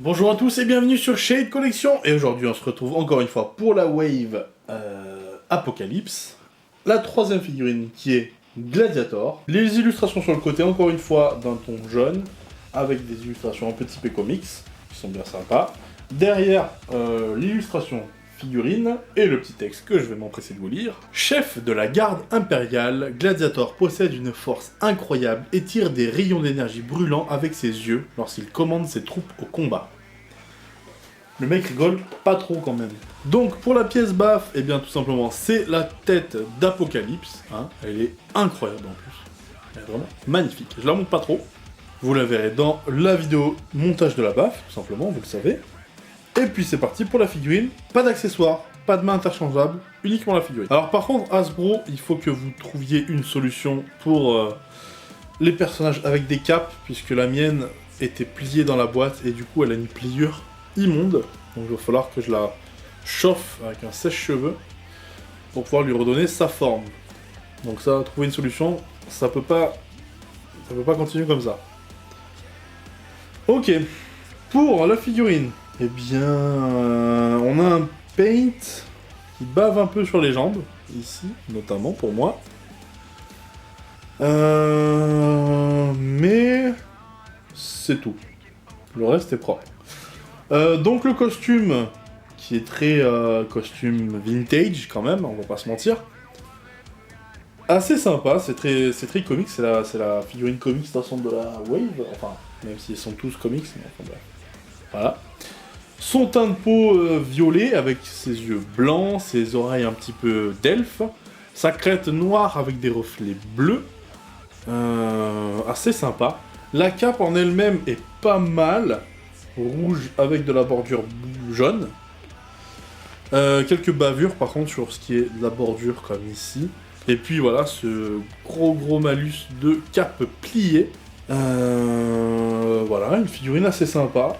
Bonjour à tous et bienvenue sur Shade Collection. Et aujourd'hui on se retrouve encore une fois pour la wave Apocalypse. La troisième figurine qui est Gladiator. Les illustrations sur le côté encore une fois d'un ton jaune. Avec des illustrations un peu typées comics, qui sont bien sympas. Derrière l'illustration figurine et le petit texte que je vais m'empresser de vous lire. Chef de la garde impériale, Gladiator possède une force incroyable et tire des rayons d'énergie brûlants avec ses yeux lorsqu'il commande ses troupes au combat. Le mec rigole pas trop quand même. Donc pour la pièce baffe, eh bien tout simplement c'est la tête d'Apocalypse. Hein. Elle est incroyable en plus. Elle est vraiment magnifique. Je la montre pas trop. Vous la verrez dans la vidéo montage de la baffe, tout simplement, vous le savez. Et puis c'est parti pour la figurine. Pas d'accessoires, pas de main interchangeable, uniquement la figurine. Alors par contre, Hasbro, il faut que vous trouviez une solution pour les personnages avec des capes, puisque la mienne était pliée dans la boîte et du coup elle a une pliure immonde. Donc il va falloir que je la chauffe avec un sèche-cheveux pour pouvoir lui redonner sa forme. Donc ça, trouver une solution, ça peut pas continuer comme ça. Ok, pour la figurine, eh bien, on a un paint qui bave un peu sur les jambes, ici, notamment pour moi. Mais c'est tout. Le reste est propre. Donc le costume, qui est très costume vintage quand même, on va pas se mentir. Assez sympa, c'est très comics, c'est la figurine comics d'ensemble de la Wave, enfin, même s'ils sont tous comics, mais enfin bref. Voilà. Son teint de peau violet, avec ses yeux blancs, ses oreilles un petit peu d'elfe, sa crête noire avec des reflets bleus, assez sympa. La cape en elle-même est pas mal, rouge avec de la bordure jaune. Quelques bavures par contre sur ce qui est de la bordure comme ici. Et puis voilà, ce gros malus de cape pliée. Voilà, une figurine assez sympa.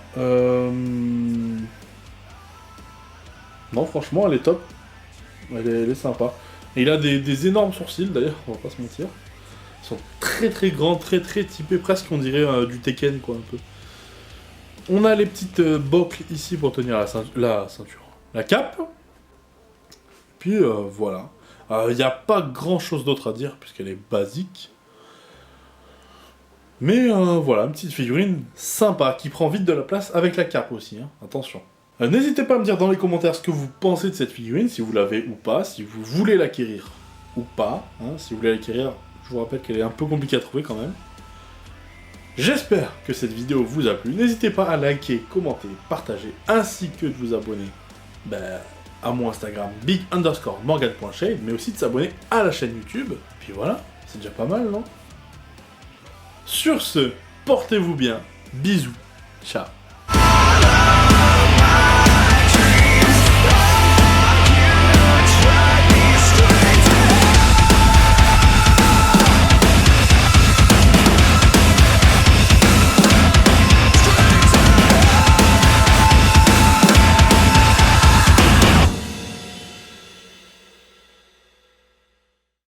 Non, franchement, elle est top. Elle est sympa. Et il a des énormes sourcils d'ailleurs, on va pas se mentir. Ils sont très grands, très typés, presque on dirait du Tekken quoi, un peu. On a les petites boucles ici pour tenir la ceinture. La cape. Puis voilà. Il n'y a pas grand chose d'autre à dire, puisqu'elle est basique. Mais voilà, une petite figurine sympa, qui prend vite de la place avec la cape aussi, hein. Attention. N'hésitez pas à me dire dans les commentaires ce que vous pensez de cette figurine, si vous l'avez ou pas, si vous voulez l'acquérir ou pas. Hein. Si vous voulez l'acquérir, je vous rappelle qu'elle est un peu compliquée à trouver quand même. J'espère que cette vidéo vous a plu. N'hésitez pas à liker, commenter, partager, ainsi que de vous abonner à mon Instagram big_morgan.shade, mais aussi de s'abonner à la chaîne YouTube. Puis voilà, c'est déjà pas mal, non? Sur ce, portez-vous bien, bisous, ciao.